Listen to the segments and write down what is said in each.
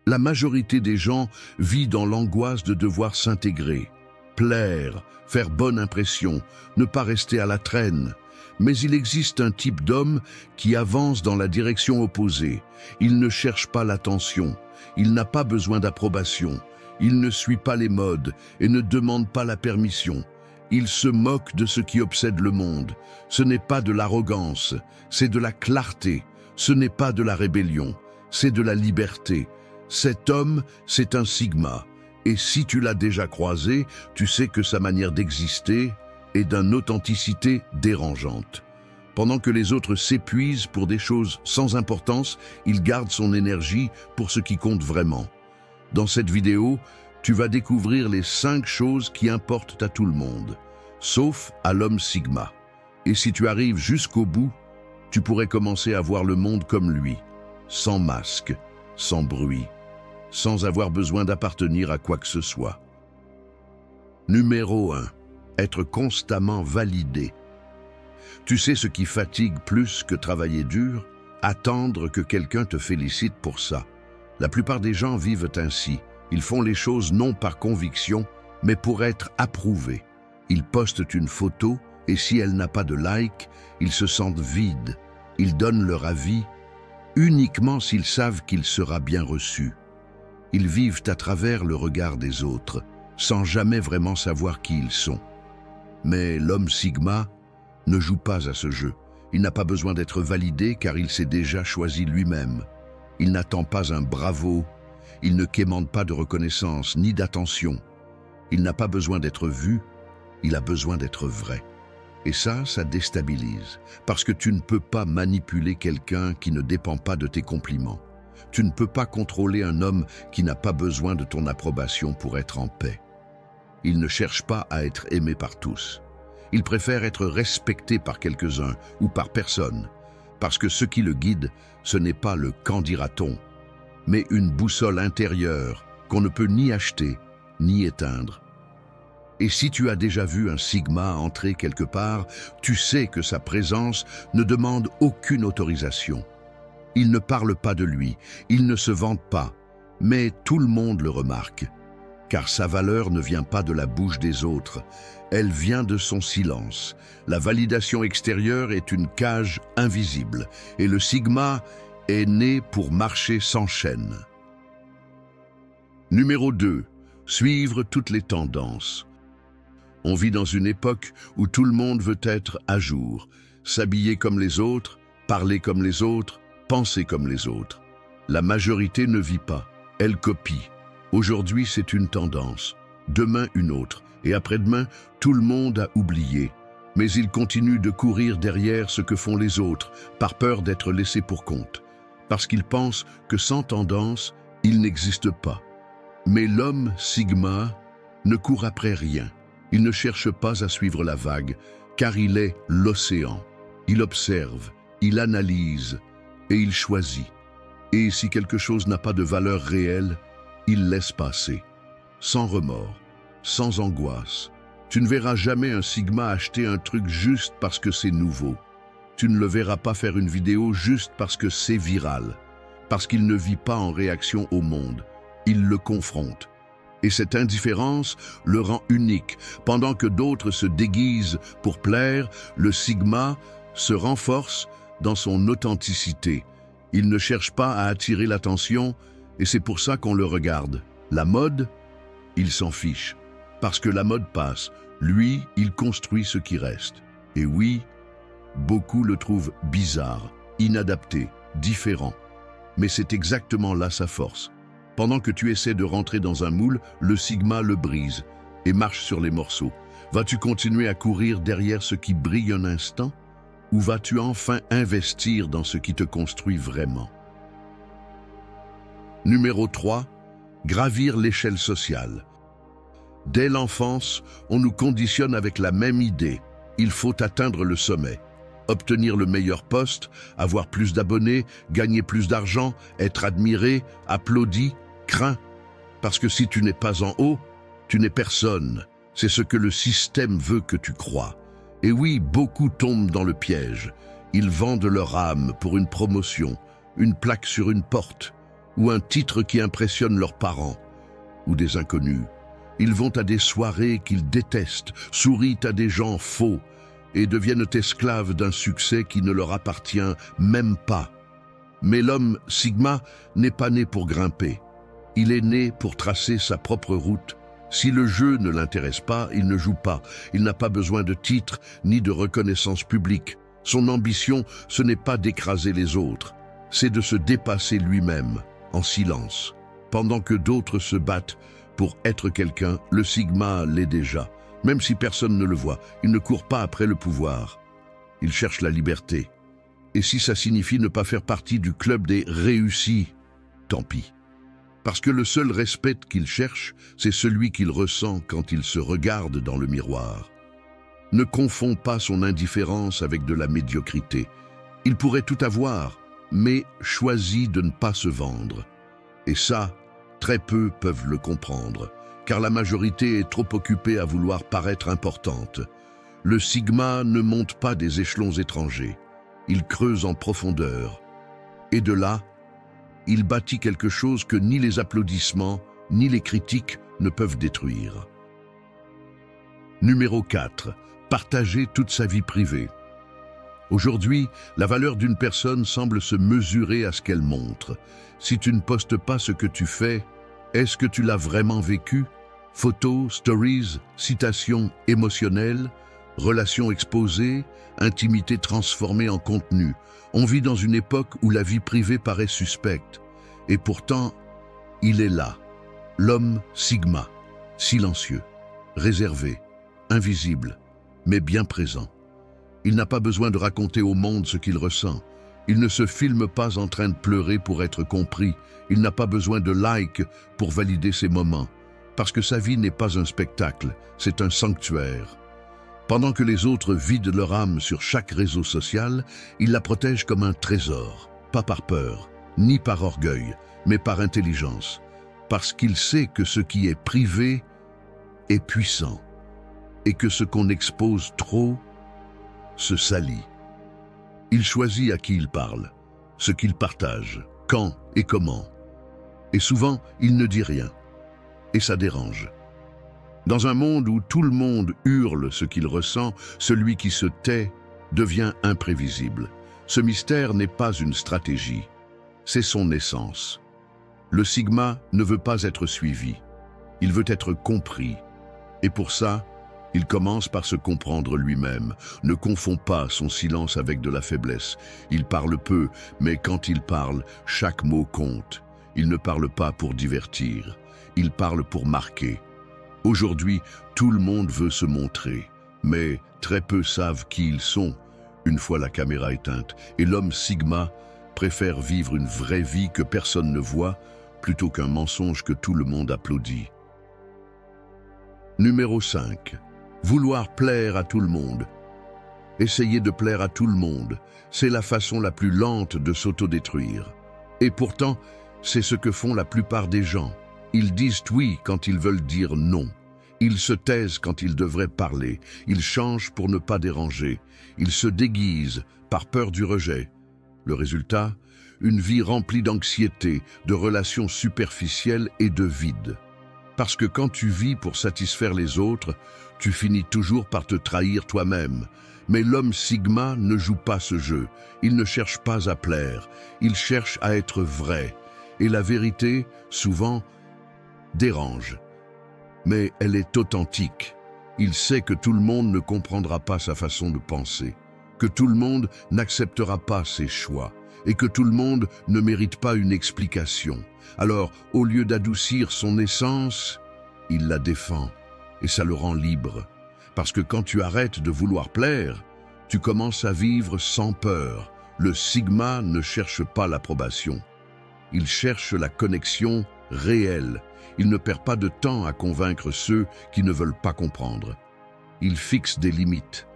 La majorité des gens vit dans l'angoisse de devoir s'intégrer, plaire, faire bonne impression, ne pas rester à la traîne. Mais il existe un type d'homme qui avance dans la direction opposée. Il ne cherche pas l'attention, il n'a pas besoin d'approbation, il ne suit pas les modes et ne demande pas la permission. Il se moque de ce qui obsède le monde. Ce n'est pas de l'arrogance, c'est de la clarté. Ce n'est pas de la rébellion, c'est de la liberté. Cet homme, c'est un Sigma. Et si tu l'as déjà croisé, tu sais que sa manière d'exister est d'une authenticité dérangeante. Pendant que les autres s'épuisent pour des choses sans importance, il garde son énergie pour ce qui compte vraiment. Dans cette vidéo, tu vas découvrir les 5 choses qui importent à tout le monde, sauf à l'homme Sigma. Et si tu arrives jusqu'au bout, tu pourrais commencer à voir le monde comme lui, sans masque, sans bruit, sans avoir besoin d'appartenir à quoi que ce soit. Numéro 1. Être constamment validé. Tu sais ce qui fatigue plus que travailler dur? Attendre que quelqu'un te félicite pour ça. La plupart des gens vivent ainsi. Ils font les choses non par conviction, mais pour être approuvés. Ils postent une photo et si elle n'a pas de like, ils se sentent vides. Ils donnent leur avis uniquement s'ils savent qu'il sera bien reçu. Ils vivent à travers le regard des autres, sans jamais vraiment savoir qui ils sont. Mais l'homme Sigma ne joue pas à ce jeu. Il n'a pas besoin d'être validé car il s'est déjà choisi lui-même. Il n'attend pas un bravo, il ne quémande pas de reconnaissance ni d'attention. Il n'a pas besoin d'être vu, il a besoin d'être vrai. Et ça déstabilise, parce que tu ne peux pas manipuler quelqu'un qui ne dépend pas de tes compliments. Tu ne peux pas contrôler un homme qui n'a pas besoin de ton approbation pour être en paix. Il ne cherche pas à être aimé par tous. Il préfère être respecté par quelques-uns ou par personne, parce que ce qui le guide, ce n'est pas le « qu'en dira-t-on », mais une boussole intérieure qu'on ne peut ni acheter ni éteindre. Et si tu as déjà vu un Sigma entrer quelque part, tu sais que sa présence ne demande aucune autorisation. Il ne parle pas de lui, il ne se vante pas, mais tout le monde le remarque. Car sa valeur ne vient pas de la bouche des autres, elle vient de son silence. La validation extérieure est une cage invisible, et le Sigma est né pour marcher sans chaîne. Numéro 2. Suivre toutes les tendances. On vit dans une époque où tout le monde veut être à jour, s'habiller comme les autres, parler comme les autres, penser comme les autres. La majorité ne vit pas, elle copie. Aujourd'hui, c'est une tendance, demain une autre, et après-demain, tout le monde a oublié. Mais il continue de courir derrière ce que font les autres, par peur d'être laissé pour compte, parce qu'il pense que sans tendance, il n'existe pas. Mais l'homme Sigma ne court après rien. Il ne cherche pas à suivre la vague, car il est l'océan. Il observe, il analyse et il choisit. Et si quelque chose n'a pas de valeur réelle, il laisse passer, sans remords, sans angoisse. Tu ne verras jamais un Sigma acheter un truc juste parce que c'est nouveau. Tu ne le verras pas faire une vidéo juste parce que c'est viral, parce qu'il ne vit pas en réaction au monde. Il le confronte. Et cette indifférence le rend unique. Pendant que d'autres se déguisent pour plaire, le Sigma se renforce dans son authenticité. Il ne cherche pas à attirer l'attention et c'est pour ça qu'on le regarde. La mode, il s'en fiche. Parce que la mode passe. Lui, il construit ce qui reste. Et oui, beaucoup le trouvent bizarre, inadapté, différent. Mais c'est exactement là sa force. Pendant que tu essaies de rentrer dans un moule, le Sigma le brise et marche sur les morceaux. Vas-tu continuer à courir derrière ce qui brille un instant? Ou vas-tu enfin investir dans ce qui te construit vraiment? Numéro 3. Gravir l'échelle sociale. Dès l'enfance, on nous conditionne avec la même idée. Il faut atteindre le sommet. Obtenir le meilleur poste, avoir plus d'abonnés, gagner plus d'argent, être admiré, applaudi, craint. Parce que si tu n'es pas en haut, tu n'es personne. C'est ce que le système veut que tu crois. Et oui, beaucoup tombent dans le piège. Ils vendent leur âme pour une promotion, une plaque sur une porte. ou un titre qui impressionne leurs parents, ou des inconnus. Ils vont à des soirées qu'ils détestent, sourient à des gens faux et deviennent esclaves d'un succès qui ne leur appartient même pas. Mais l'homme Sigma n'est pas né pour grimper. Il est né pour tracer sa propre route. Si le jeu ne l'intéresse pas, il ne joue pas. Il n'a pas besoin de titre ni de reconnaissance publique. Son ambition, ce n'est pas d'écraser les autres, c'est de se dépasser lui-même, en silence. Pendant que d'autres se battent pour être quelqu'un, le Sigma l'est déjà. Même si personne ne le voit, il ne court pas après le pouvoir. Il cherche la liberté. Et si ça signifie ne pas faire partie du club des réussis, tant pis. Parce que le seul respect qu'il cherche, c'est celui qu'il ressent quand il se regarde dans le miroir. Ne confond pas son indifférence avec de la médiocrité. Il pourrait tout avoir, mais choisit de ne pas se vendre. Et ça, très peu peuvent le comprendre, car la majorité est trop occupée à vouloir paraître importante. Le Sigma ne monte pas des échelons étrangers. Il creuse en profondeur. Et de là, il bâtit quelque chose que ni les applaudissements, ni les critiques ne peuvent détruire. Numéro 4. Partager toute sa vie privée. Aujourd'hui, la valeur d'une personne semble se mesurer à ce qu'elle montre. Si tu ne postes pas ce que tu fais, est-ce que tu l'as vraiment vécu? Photos, stories, citations émotionnelles, relations exposées, intimité transformée en contenu. On vit dans une époque où la vie privée paraît suspecte. Et pourtant, il est là, l'homme Sigma, silencieux, réservé, invisible, mais bien présent. Il n'a pas besoin de raconter au monde ce qu'il ressent. Il ne se filme pas en train de pleurer pour être compris. Il n'a pas besoin de likes pour valider ses moments. Parce que sa vie n'est pas un spectacle, c'est un sanctuaire. Pendant que les autres vident leur âme sur chaque réseau social, il la protège comme un trésor, pas par peur, ni par orgueil, mais par intelligence. Parce qu'il sait que ce qui est privé est puissant, et que ce qu'on expose trop se salit. Il choisit à qui il parle, ce qu'il partage, quand et comment. Et souvent, il ne dit rien. Et ça dérange. Dans un monde où tout le monde hurle ce qu'il ressent, celui qui se tait devient imprévisible. Ce mystère n'est pas une stratégie, c'est son essence. Le Sigma ne veut pas être suivi, il veut être compris. Et pour ça, il commence par se comprendre lui-même, ne confond pas son silence avec de la faiblesse. Il parle peu, mais quand il parle, chaque mot compte. Il ne parle pas pour divertir, il parle pour marquer. Aujourd'hui, tout le monde veut se montrer, mais très peu savent qui ils sont, une fois la caméra éteinte. Et l'homme Sigma préfère vivre une vraie vie que personne ne voit, plutôt qu'un mensonge que tout le monde applaudit. Numéro 5. Vouloir plaire à tout le monde. Essayer de plaire à tout le monde, c'est la façon la plus lente de s'autodétruire. Et pourtant, c'est ce que font la plupart des gens. Ils disent oui quand ils veulent dire non. Ils se taisent quand ils devraient parler. Ils changent pour ne pas déranger. Ils se déguisent par peur du rejet. Le résultat, une vie remplie d'anxiété, de relations superficielles et de vide. Parce que quand tu vis pour satisfaire les autres, tu finis toujours par te trahir toi-même. Mais l'homme Sigma ne joue pas ce jeu. Il ne cherche pas à plaire. Il cherche à être vrai. Et la vérité, souvent, dérange. Mais elle est authentique. Il sait que tout le monde ne comprendra pas sa façon de penser, que tout le monde n'acceptera pas ses choix, et que tout le monde ne mérite pas une explication. Alors, au lieu d'adoucir son essence, il la défend, et ça le rend libre. Parce que quand tu arrêtes de vouloir plaire, tu commences à vivre sans peur. Le Sigma ne cherche pas l'approbation. Il cherche la connexion réelle. Il ne perd pas de temps à convaincre ceux qui ne veulent pas comprendre. Il fixe des limites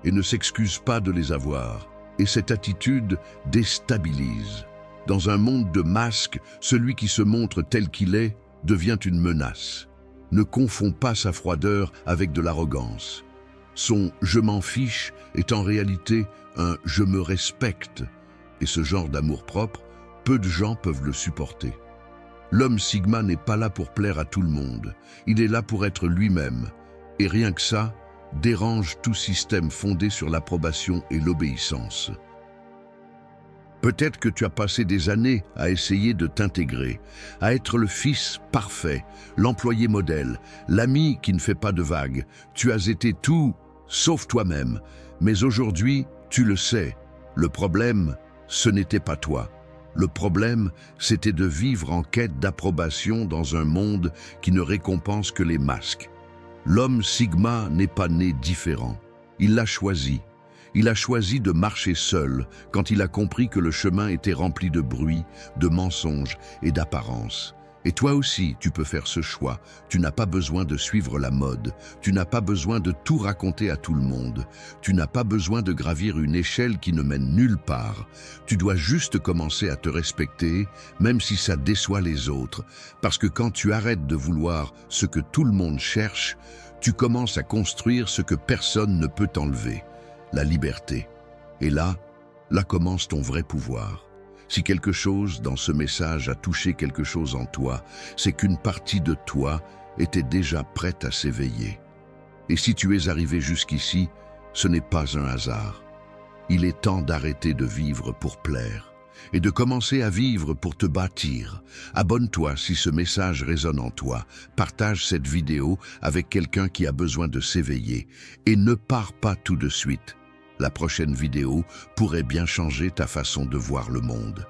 et ne s'excuse pas de les avoir. Et cette attitude déstabilise. Dans un monde de masques, celui qui se montre tel qu'il est devient une menace. Ne confond pas sa froideur avec de l'arrogance. Son « je m'en fiche » est en réalité un « je me respecte ». Et ce genre d'amour-propre, peu de gens peuvent le supporter. L'homme Sigma n'est pas là pour plaire à tout le monde. Il est là pour être lui-même. Et rien que ça, dérange tout système fondé sur l'approbation et l'obéissance. Peut-être que tu as passé des années à essayer de t'intégrer, à être le fils parfait, l'employé modèle, l'ami qui ne fait pas de vagues. Tu as été tout, sauf toi-même. Mais aujourd'hui, tu le sais, le problème, ce n'était pas toi. Le problème, c'était de vivre en quête d'approbation dans un monde qui ne récompense que les masques. L'homme Sigma n'est pas né différent. Il l'a choisi. Il a choisi de marcher seul quand il a compris que le chemin était rempli de bruit, de mensonges et d'apparences. Et toi aussi, tu peux faire ce choix. Tu n'as pas besoin de suivre la mode. Tu n'as pas besoin de tout raconter à tout le monde. Tu n'as pas besoin de gravir une échelle qui ne mène nulle part. Tu dois juste commencer à te respecter, même si ça déçoit les autres. Parce que quand tu arrêtes de vouloir ce que tout le monde cherche, tu commences à construire ce que personne ne peut t'enlever. La liberté. Et là commence ton vrai pouvoir. Si quelque chose dans ce message a touché quelque chose en toi, c'est qu'une partie de toi était déjà prête à s'éveiller. Et si tu es arrivé jusqu'ici, ce n'est pas un hasard. Il est temps d'arrêter de vivre pour plaire et de commencer à vivre pour te bâtir. Abonne-toi si ce message résonne en toi. Partage cette vidéo avec quelqu'un qui a besoin de s'éveiller. Et ne pars pas tout de suite. La prochaine vidéo pourrait bien changer ta façon de voir le monde.